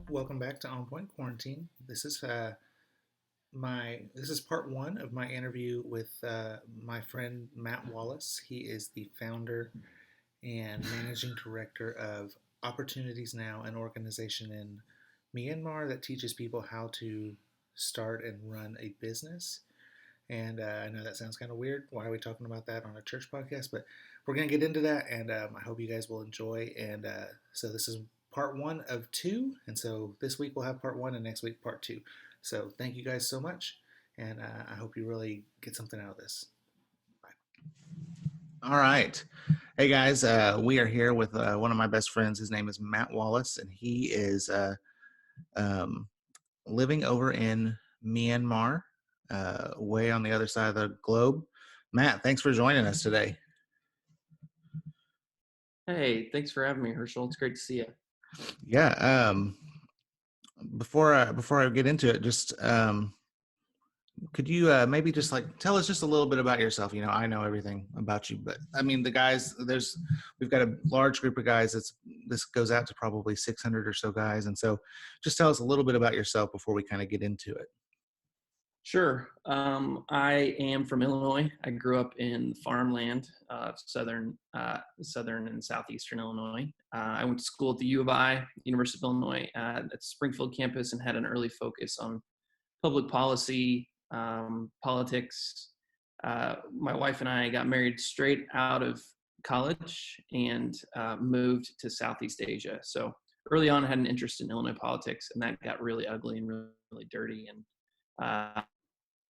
Welcome back to OnPoint Quarantine. This is part one of my interview with my friend Matt Wallace. He is the founder and managing director of Opportunities Now, an organization in Myanmar that teaches people how to start and run a business. And I know that sounds kind of weird. Why are we talking about that on a church podcast? But we're going to get into that, and I hope you guys will enjoy. And so this is part one of two. And so this week we'll have part one, and next week part two. So thank you guys so much, and I hope you really get something out of this. Bye. All right. Hey guys, we are here with one of my best friends. His name is Matt Wallace, and he is um, living over in Myanmar, way on the other side of the globe. Matt, thanks for joining us today. Hey, thanks for having me, Herschel. It's great to see you. Yeah. Before I get into it, just could you maybe just tell us just a little bit about yourself? You know, I know everything about you, but I mean the guys. We've got a large group of guys. This goes out to probably 600 or so guys, and so just tell us a little bit about yourself before we kind of get into it. Sure. I am from Illinois. I grew up in farmland, southern and southeastern Illinois. I went to school at the U of I, University of Illinois, at the Springfield campus, and had an early focus on public policy, politics. My wife and I got married straight out of college and moved to Southeast Asia. So early on, I had an interest in Illinois politics, and that got really ugly and really, really dirty. And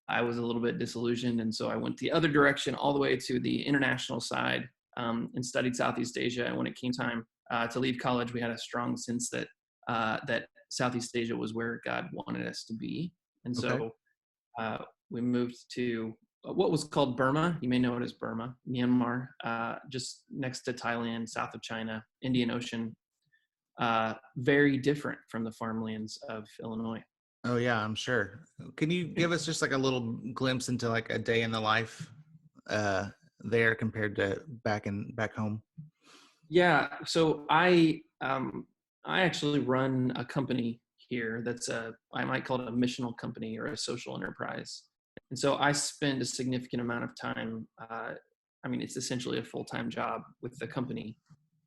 I was a little bit disillusioned, and so I went the other direction all the way to the international side and studied Southeast Asia. And when it came time to leave college, we had a strong sense that that Southeast Asia was where God wanted us to be. And so we moved to what was called Burma. You may know it as Burma, Myanmar, just next to Thailand, south of China, Indian Ocean. Very different from the farmlands of Illinois. Oh yeah, I'm sure. Can you give us just a little glimpse into a day in the life there compared to back home? Yeah, so I actually run a company here that's I might call it a missional company or a social enterprise. And so I spend a significant amount of time, it's essentially a full-time job with the company.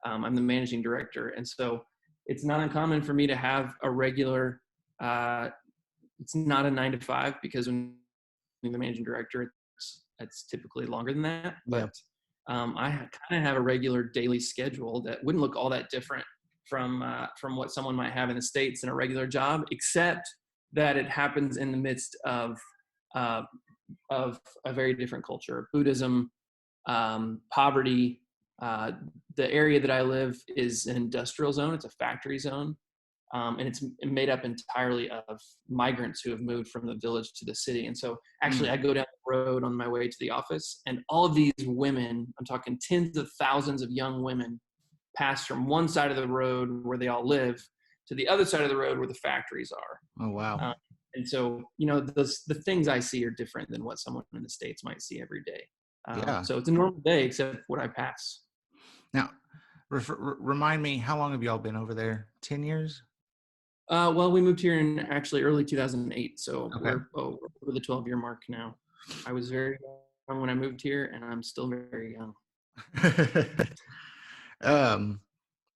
I'm the managing director. And so it's not uncommon for me to have a regular, it's not a 9 to 5, because when you're the managing director, it's typically longer than that. But I kind of have a regular daily schedule that wouldn't look all that different from what someone might have in the States in a regular job, except that it happens in the midst of a very different culture: Buddhism, poverty. The area that I live is an industrial zone. It's a factory zone. And it's made up entirely of migrants who have moved from the village to the city. And so actually I go down the road on my way to the office, and all of these women, I'm talking tens of thousands of young women, pass from one side of the road where they all live to the other side of the road where the factories are. Oh, wow. And so, the things I see are different than what someone in the States might see every day. Yeah. So it's a normal day, except what I pass. Now, remind me, how long have y'all been over there? 10 years? Well, we moved here in actually early 2008, so Okay. we're over the 12-year mark now. I was very young when I moved here, and I'm still very young.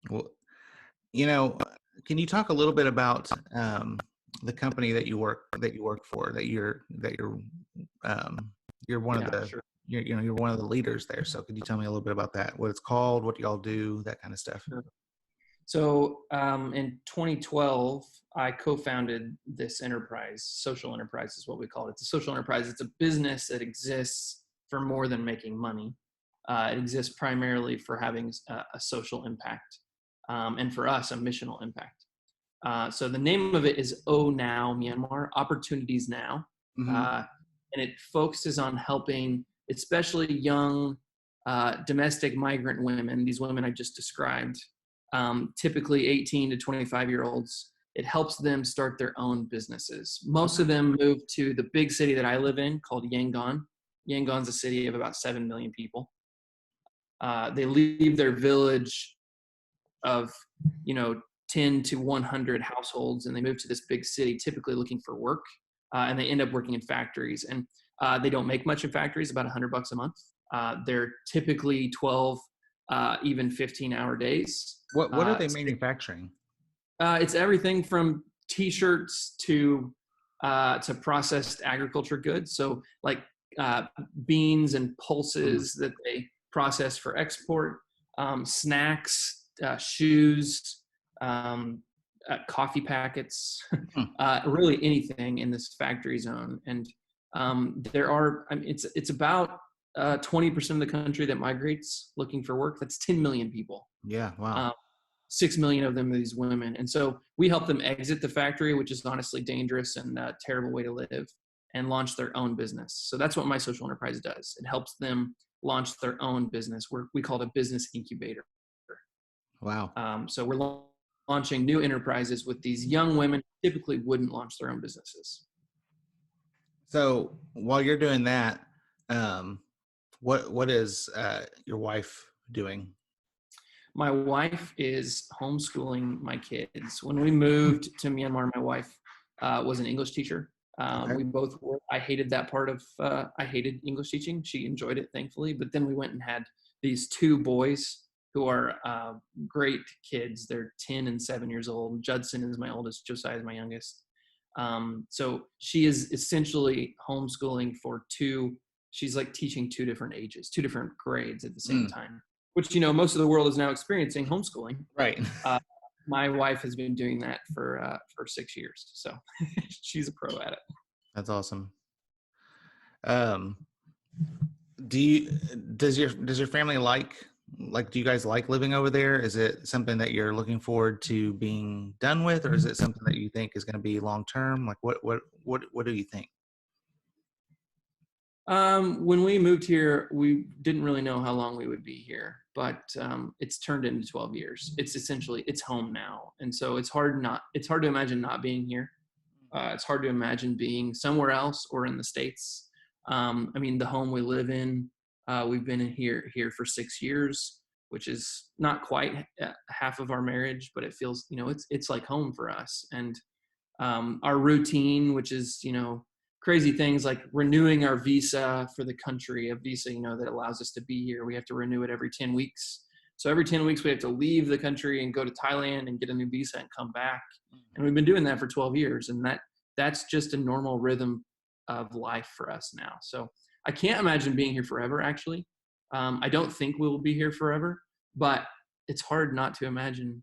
Well, can you talk a little bit about the company that you work for, that you're one of the Sure. you're one of the leaders there. So could you tell me a little bit about that? What it's called, what y'all do, that kind of stuff? Sure. So in 2012, I co-founded this enterprise. Social enterprise is what we call it. It's a social enterprise. It's a business that exists for more than making money. It exists primarily for having a social impact, and for us, a missional impact. So the name of it is O Now Myanmar, Opportunities Now. Mm-hmm. And it focuses on helping especially young domestic migrant women, these women I just described, typically 18 to 25-year-olds. It helps them start their own businesses. Most of them move to the big city that I live in called Yangon. Yangon's a city of about 7 million people. They leave their village of, 10 to 100 households, and they move to this big city, typically looking for work, and they end up working in factories. And they don't make much in factories, about $100 a month. They're typically 12, even 15-hour days. What are they manufacturing? It's everything from T-shirts to processed agriculture goods. So like beans and pulses that they process for export, snacks, shoes, coffee packets, really anything in this factory zone. And there are, I mean, it's about 20% of the country that migrates looking for work. That's 10 million people. Yeah, wow. 6 million of them are these women. And so we help them exit the factory, which is honestly dangerous and a terrible way to live, and launch their own business. So that's what my social enterprise does. It helps them launch their own business. We call it a business incubator. Wow. So we're launching new enterprises with these young women who typically wouldn't launch their own businesses. So while you're doing that, what is your wife doing? My wife is homeschooling my kids. When we moved to Myanmar, my wife was an English teacher. Okay. We both were. I hated that part of, I hated English teaching. She enjoyed it, thankfully. But then we went and had these two boys who are great kids. They're 10 and 7 years old. Judson is my oldest. Josiah is my youngest. So she is essentially homeschooling for she's like teaching two different ages, two different grades at the same time, which, you know, most of the world is now experiencing homeschooling. Right. My wife has been doing that for 6 years. So she's a pro at it. That's awesome. Does your family do you guys like living over there? Is it something that you're looking forward to being done with, or is it something that you think is going to be long term? Like what do you think? When we moved here, we didn't really know how long we would be here, but it's turned into 12 years. It's home now. And so it's hard to imagine not being here. It's hard to imagine being somewhere else or in the States. I mean, the home we live in, we've been here for 6 years, which is not quite half of our marriage, but it feels, you know, it's like home for us. And our routine, which is, you know, crazy things like renewing our visa for the country, a visa, you know, that allows us to be here. We have to renew it every 10 weeks. So every 10 weeks we have to leave the country and go to Thailand and get a new visa and come back. And we've been doing that for 12 years. And that's just a normal rhythm of life for us now. So I can't imagine being here forever, actually. I don't think we will be here forever, but it's hard to imagine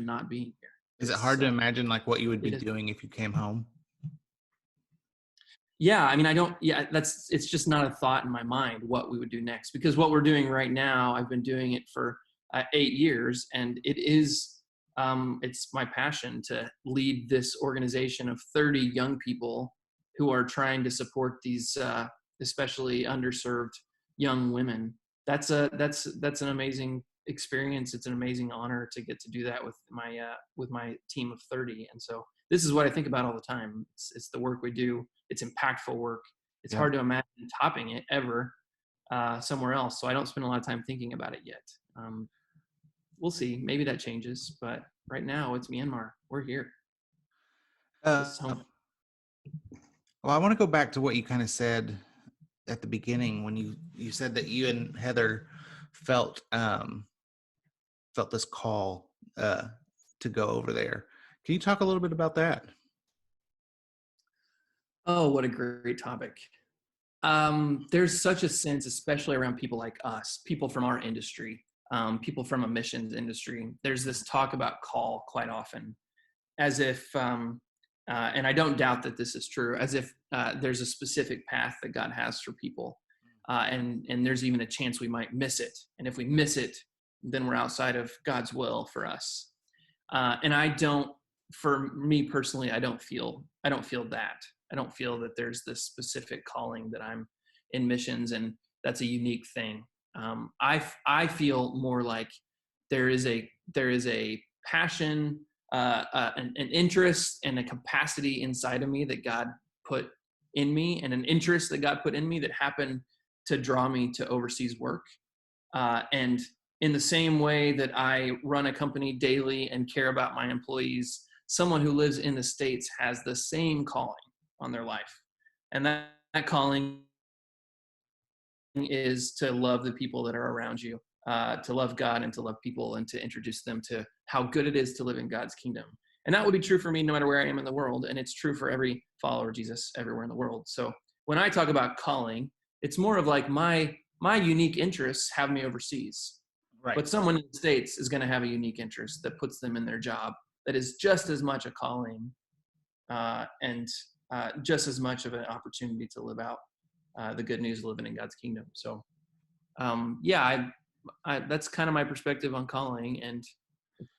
not being here. Is it hard to imagine like what you would be doing if you came home? Yeah, I mean, it's just not a thought in my mind what we would do next, because what we're doing right now, I've been doing it for 8 years, and it's my passion to lead this organization of 30 young people who are trying to support these especially underserved young women. That's an amazing experience. It's an amazing honor to get to do that with my team of 30. And so this is what I think about all the time. It's the work we do. It's impactful work. It's hard to imagine topping it ever somewhere else. So I don't spend a lot of time thinking about it yet. We'll see. Maybe that changes. But right now, it's Myanmar. We're here. Well, I want to go back to what you kind of said at the beginning when you said that you and Heather felt this call to go over there. Can you talk a little bit about that? Oh, what a great topic. There's such a sense, especially around people like us, people from our industry, people from a missions industry. There's this talk about call quite often, as if, and I don't doubt that this is true, as if there's a specific path that God has for people. And there's even a chance we might miss it. And if we miss it, then we're outside of God's will for us. And for me personally, I don't feel that. I don't feel that there's this specific calling that I'm in missions, and that's a unique thing. I feel more like there is a passion, an interest, and a capacity inside of me that God put in me, and an interest that God put in me that happened to draw me to overseas work. And in the same way that I run a company daily and care about my employees, someone who lives in the States has the same calling on their life. And that calling is to love the people that are around you, to love God and to love people and to introduce them to how good it is to live in God's kingdom. And that would be true for me no matter where I am in the world. And it's true for every follower of Jesus everywhere in the world. So when I talk about calling, it's more of like my unique interests have me overseas. Right. But someone in the States is going to have a unique interest that puts them in their job that is just as much a calling and just as much of an opportunity to live out the good news of living in God's kingdom. So, yeah, that's kind of my perspective on calling, and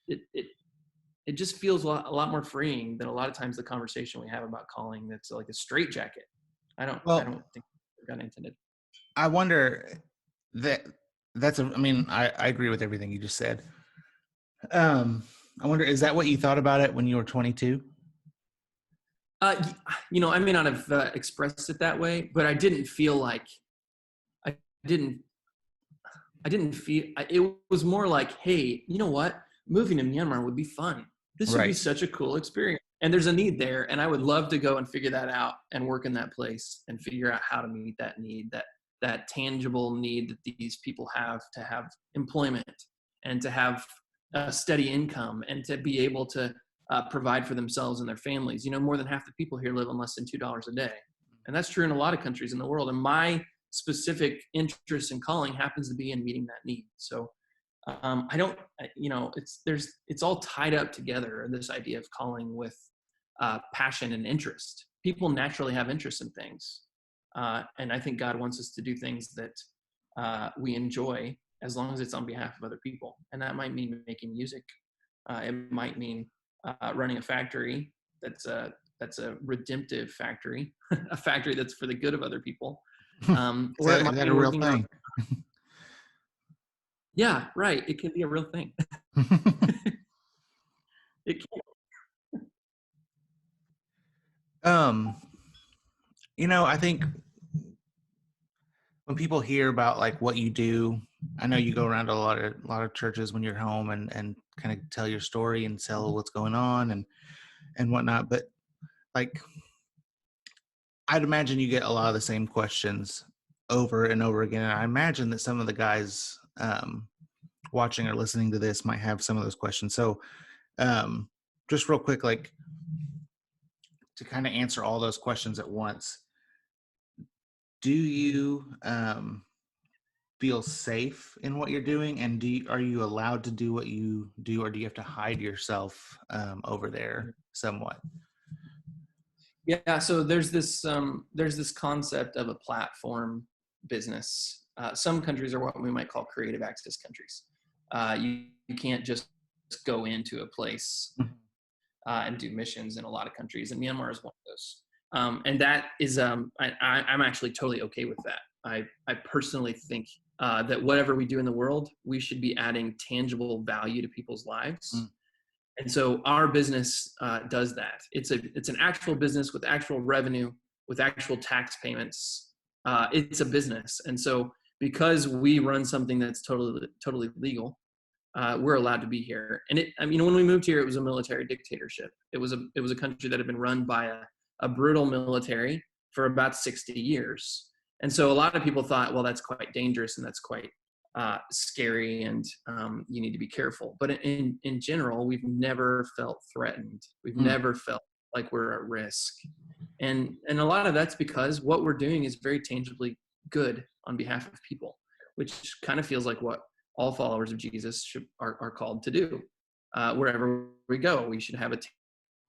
it just feels a lot more freeing than a lot of times the conversation we have about calling that's like a straitjacket. I don't think God intended. I wonder I mean, I agree with everything you just said. I wonder, is that what you thought about it when you were 22? I may not have expressed it that way, but I didn't feel like I didn't feel, it was more like, hey, you know what? Moving to Myanmar would be fun. This would be such a cool experience. And there's a need there. And I would love to go and figure that out and work in that place and figure out how to meet that need, that tangible need that these people have to have employment and to have a steady income and to be able to provide for themselves and their families. More than half the people here live on less than $2 a day. And that's true in a lot of countries in the world. And my specific interest and calling happens to be in meeting that need. So I don't, it's all tied up together, this idea of calling with passion and interest. People naturally have interest in things. And I think God wants us to do things that we enjoy as long as it's on behalf of other people. And that might mean making music. It might mean running a factory that's a redemptive factory, a factory that's for the good of other people. Or is that a real thing? Yeah, right. It can be a real thing. It can. I think when people hear about like what you do, I know you go around to a lot of churches when you're home and kind of tell your story and tell what's going on and whatnot. But like, I'd imagine you get a lot of the same questions over and over again. And I imagine that some of the guys watching or listening to this might have some of those questions. So just real quick, like to kind of answer all those questions at once, do you feel safe in what you're doing? And are you allowed to do what you do, or do you have to hide yourself over there somewhat? Yeah, so there's this concept of a platform business. Some countries are what we might call creative access countries. You can't just go into a place and do missions in a lot of countries, and Myanmar is one of those. And that is, I'm actually totally okay with that. I personally think that whatever we do in the world, we should be adding tangible value to people's lives. And so our business does that. It's an actual business with actual revenue, with actual tax payments. It's a business. And so because we run something that's totally legal, we're allowed to be here. And when we moved here, it was a military dictatorship. It was a country that had been run by a brutal military for about 60 years. And so a lot of people thought, well, that's quite dangerous and that's quite scary, and you need to be careful. But in general, we've never felt threatened. We've never felt like we're at risk. And a lot of that's because what we're doing is very tangibly good on behalf of people, which kind of feels like what all followers of Jesus are called to do. Wherever we go, we should have a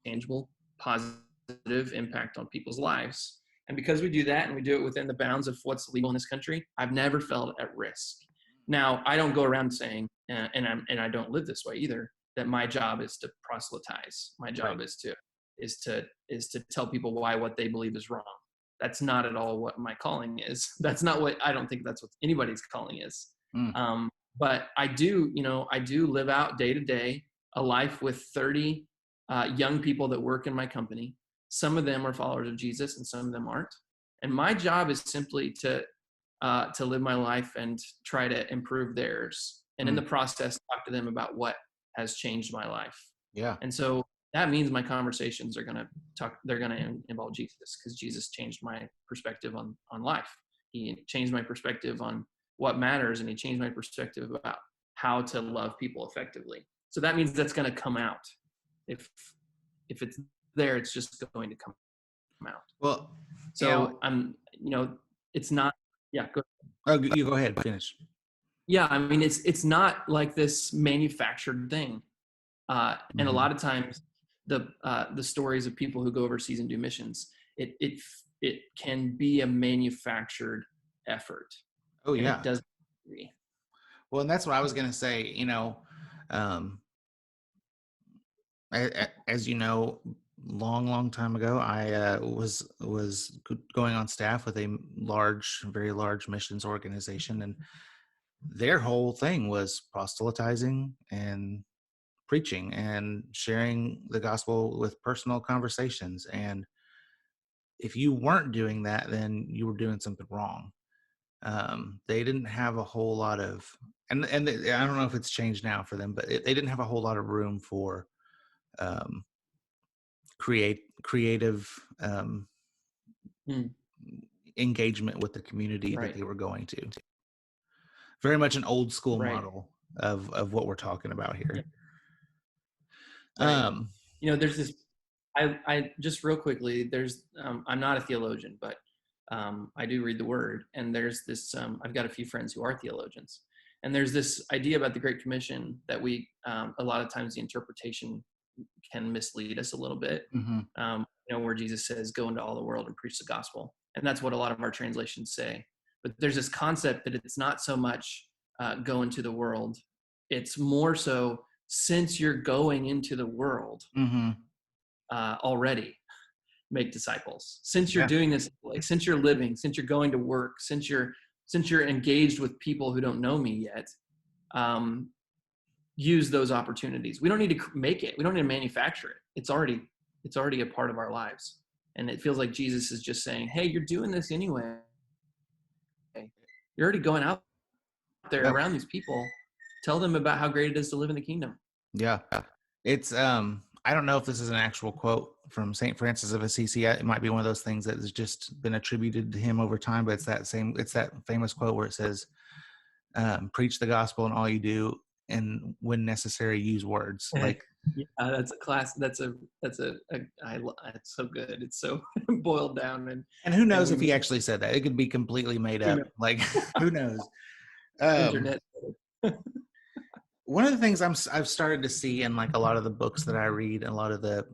tangible, positive impact on people's lives. And because we do that, and we do it within the bounds of what's legal in this country, I've never felt at risk. Now, I don't go around saying, and I don't live this way either, that my job is to proselytize. My job is to tell people why what they believe is wrong. That's not at all what my calling is. I don't think that's what anybody's calling is. But I do live out day to day a life with 30 young people that work in my company. Some of them are followers of Jesus and some of them aren't. And my job is simply to live my life and try to improve theirs. and in Mm. the process, talk to them about what has changed my life. Yeah. And so that means my conversations are going to they're going to involve Jesus, because Jesus changed my perspective on life. He changed my perspective on what matters, and he changed my perspective about how to love people effectively. So that means that's going to come out. If it's there, it's just going to come out. Well, So it's not, yeah, go. oh, you go ahead, finish. Yeah, I mean, it's not like this manufactured thing. And a Mhm. lot of times the stories of people who go overseas and do missions, it can be a manufactured effort, Oh and it yeah. doesn't agree. Well, and that's what I was going to say. Um, as you know, long time ago, I was going on staff with a very large missions organization, and their whole thing was proselytizing and preaching and sharing the gospel with personal conversations. And if you weren't doing that, then you were doing something wrong. They didn't have a whole lot of, I don't know if it's changed now for them, but they didn't have a whole lot of room for um, creative Hmm, engagement with the community that right, they were going to. Very much an old school right, model of what we're talking about yeah, here. right. Um, There's this. I just real quickly. There's. I'm not a theologian, but I do read the Word, and there's this. I've got a few friends who are theologians, and there's this idea about the Great Commission that we a lot of times the interpretation can mislead us a little bit. mhm. Where Jesus says, "Go into all the world and preach the gospel," and that's what a lot of our translations say. But there's this concept that it's not so much go into the world; it's more so, since you're going into the world Mhm. already, make disciples. Since you're Yeah. doing this, like since you're living, since you're going to work, since you're engaged with people who don't know me yet, um, use those opportunities. We don't need to make it. We don't need to manufacture it. It's already a part of our lives. And it feels like Jesus is just saying, "Hey, you're doing this anyway. You're already going out there Yep. around these people. Tell them about how great it is to live in the kingdom." Yeah. It's I don't know if this is an actual quote from St. Francis of Assisi. It might be one of those things that has just been attributed to him over time, but it's that famous quote where it says, preach the gospel in all you do, and when necessary, use words. Like, Yeah, that's a class. It's so good. It's so boiled down, and who and knows we if he need actually said that? It could be completely made to up. know Like, who knows? Um, internet. One of the things I've started to see in like a lot of the books that I read, and a lot of the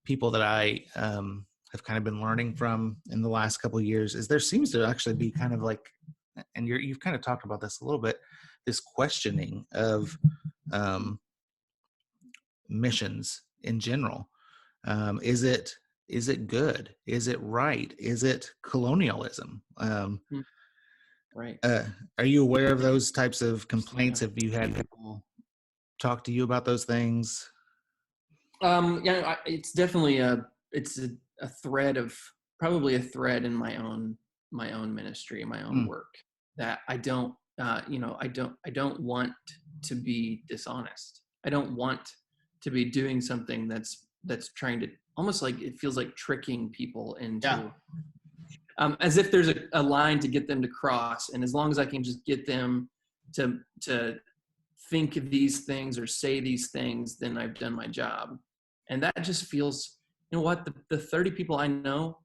people that I have kind of been learning from in the last couple of years, is there seems to actually be kind of like, and you've kind of talked about this a little bit, this questioning of um, missions in general. Is it good? Is it right? Is it colonialism? Mm, right. Uh, are you aware of those types of Yeah. complaints? Have you had people talk to you about those things? Yeah. It's definitely a thread of probably a thread in my own ministry, my own Mm, work, that I don't. I don't want to be dishonest. I don't want to be doing something that's trying to, almost like it feels like tricking people yeah. into, as if there's a line to get them to cross, and as long as I can just get them to think these things or say these things, then I've done my job. And that just feels, what, the 30 people I know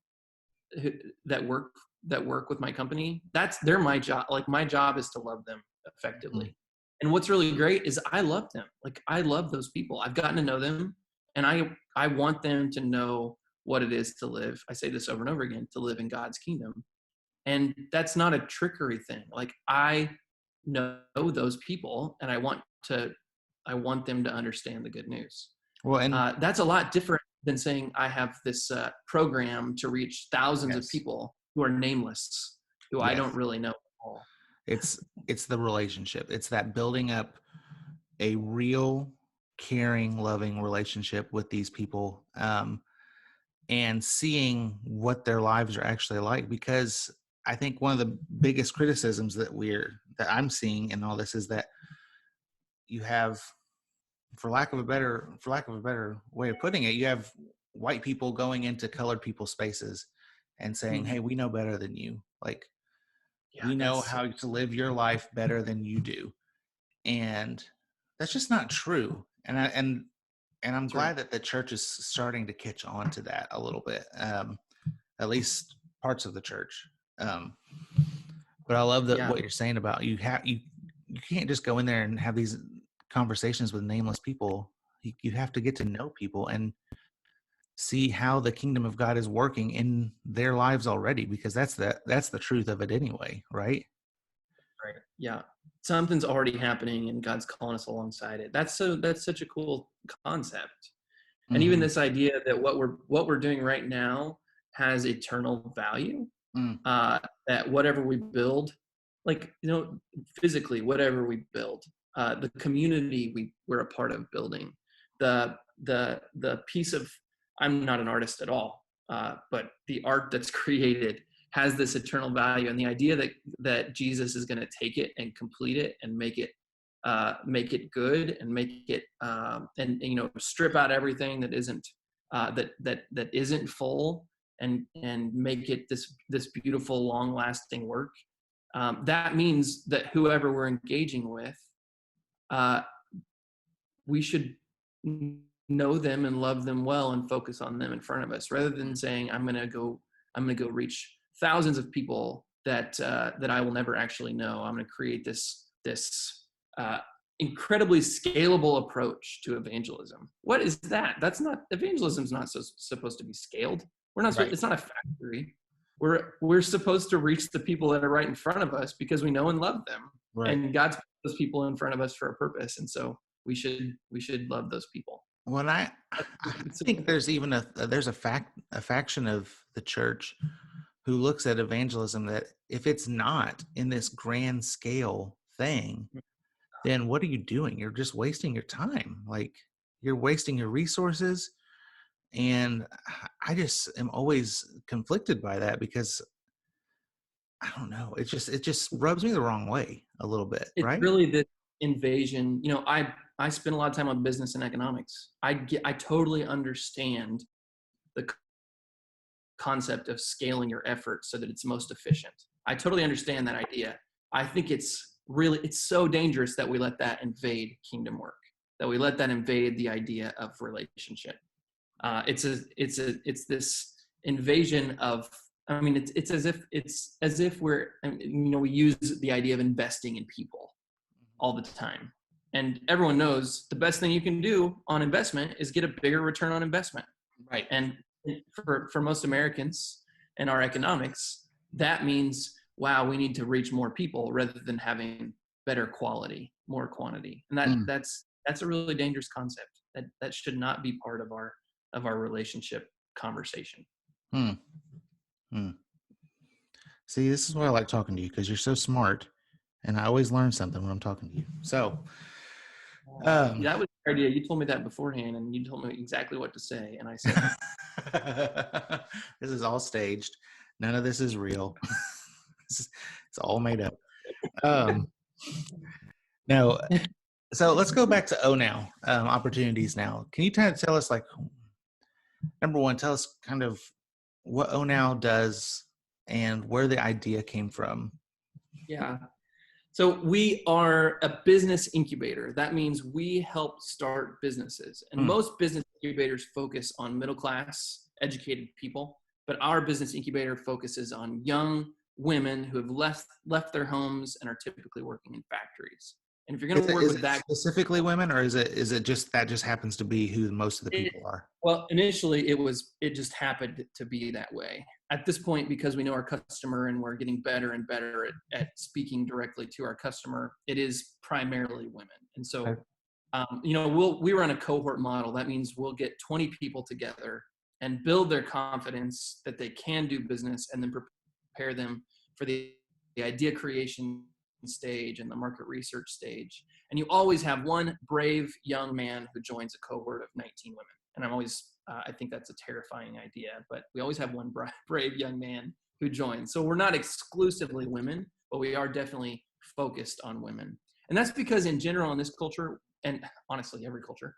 who, that work with my company, they're my job. Like, my job is to love them Mhm. effectively. And what's really great is I love them. Like, I love those people. I've gotten to know them, and I want them to know what it is to live. I say this over and over again, to live in God's kingdom. And that's not a trickery thing. Like, I know those people, and I want them to understand the good news. Well, and That's a lot different than saying I have this program to reach thousands of yes, people who are nameless, who I don't yes, really know at all. it's it's the relationship. It's that building up a real, caring, loving relationship with these people, and seeing what their lives are actually like. Because I think one of the biggest criticisms that I'm seeing in all this is that you have, for lack of a better way of putting it, you have white people going into colored people's spaces and saying, Mhm. "Hey, we know better than you. Like, Yeah, we know that's so how to live your life better than you do." And that's just not true. And I'm that's right. glad that the church is starting to catch on to that a little bit, at least parts of the church. Um, but I love that Yeah, what you're saying about you can't just go in there and have these conversations with nameless people. You have to get to know people and see how the kingdom of God is working in their lives already, because that's the truth of it anyway, right? right. Yeah. Something's already happening and God's calling us alongside it. That's such a cool concept. And even Mm-hmm. this idea that what we're doing right now has eternal value. Mm, uh, that whatever we build, like, physically, whatever we build, the community we're a part of building, the piece of, I'm not an artist at all, but the art that's created has this eternal value, and the idea that Jesus is going to take it and complete it and make it good and make it and strip out everything that isn't that isn't full and make it this beautiful, long lasting work. That means that whoever we're engaging with, uh, we should know them and love them well and focus on them in front of us, rather than saying I'm gonna go reach thousands of people that I will never actually know. I'm gonna create this uh, incredibly scalable approach to evangelism. What is that? That's not Evangelism's not supposed to be scaled. We're not. right, It's not a factory. We're supposed to reach the people that are right in front of us because we know and love them, right. and God's put those people in front of us for a purpose, and so we should love those people. When I It's so think simple. there's even a faction of the church who looks at evangelism that if it's not in this grand scale thing, then what are you doing? You're just wasting your time. Like, you're wasting your resources. And I just am always conflicted by that, because I don't know. It just rubs me the wrong way a little bit, It's right? really this invasion. I spend a lot of time on business and economics. I totally understand the concept of scaling your effort so that it's most efficient. I totally understand that idea. I think it's so dangerous that we let that invade kingdom work, that we let that invade the idea of relationship. It's this invasion of. I mean, it's as if we use the idea of investing in people all the time, and everyone knows the best thing you can do on investment is get a bigger return on investment. Right. And for most Americans in our economics, that means, wow, we need to reach more people rather than having better quality, more quantity. And Mm, that's a really dangerous concept. That should not be part of our relationship conversation. mm, mm. See, this is why I like talking to you, because you're so smart, and I always learn something when I'm talking to you. So, Yeah, um, that was your idea. You told me that beforehand, and you told me exactly what to say, and I said it. this is all staged. None of this is real. It's all made up. Um, no, so let's go back to O now. Opportunities now. Can you kind of tell us, like, number one, tell us kind of what O now does and where the idea came from? Yeah. So we are a business incubator. That means we help start businesses. And Hmm. most business incubators focus on middle class, educated people, but our business incubator focuses on young women who have left their homes and are typically working in factories. And if you're going Is to it work is with it that, specifically women, or is it just that just happens to be who most of the it, people are? well, initially it just happened to be that way. At this point, because we know our customer and we're getting better and better at speaking directly to our customer, it is primarily women. And so, Okay. we run a cohort model. That means we'll get 20 people together and build their confidence that they can do business, and then prepare them for the idea creation stage and the market research stage. And you always have one brave young man who joins a cohort of 19 women. And I think that's a terrifying idea, but we always have one brave young man who joins. So we're not exclusively women, but we are definitely focused on women. And that's because in general in this culture, and honestly every culture,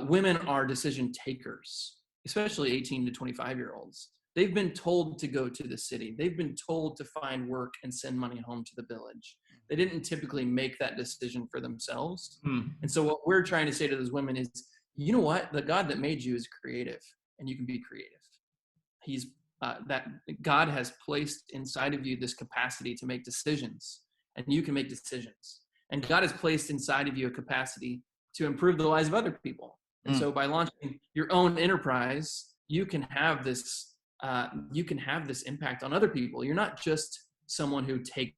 women are decision takers, especially 18 to 25-year-olds. They've been told to go to the city. They've been told to find work and send money home to the village. They didn't typically make that decision for themselves. And so what we're trying to say to those women is, you know what? The God that made you is creative, and you can be creative. He's that God has placed inside of you this capacity to make decisions, and you can make decisions. And God has placed inside of you a capacity to improve the lives of other people. And so by launching your own enterprise, you can have this impact on other people. You're not just someone who takes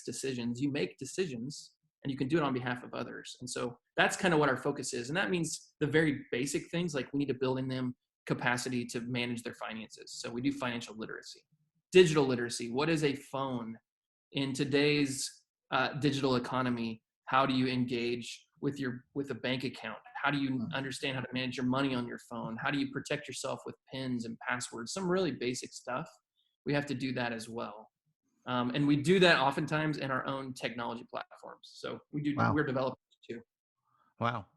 decisions. You make decisions, and you can do it on behalf of others. And so that's kind of what our focus is. And that means the very basic things, like we need to build in them capacity to manage their finances. So we do financial literacy, digital literacy. What is a phone in today's digital economy? How do you engage with a bank account? How do you understand how to manage your money on your phone? How do you protect yourself with pins and passwords? Some really basic stuff. We have to do that as well. And we do that oftentimes in our own technology platforms. So Wow. we're developers too. Wow.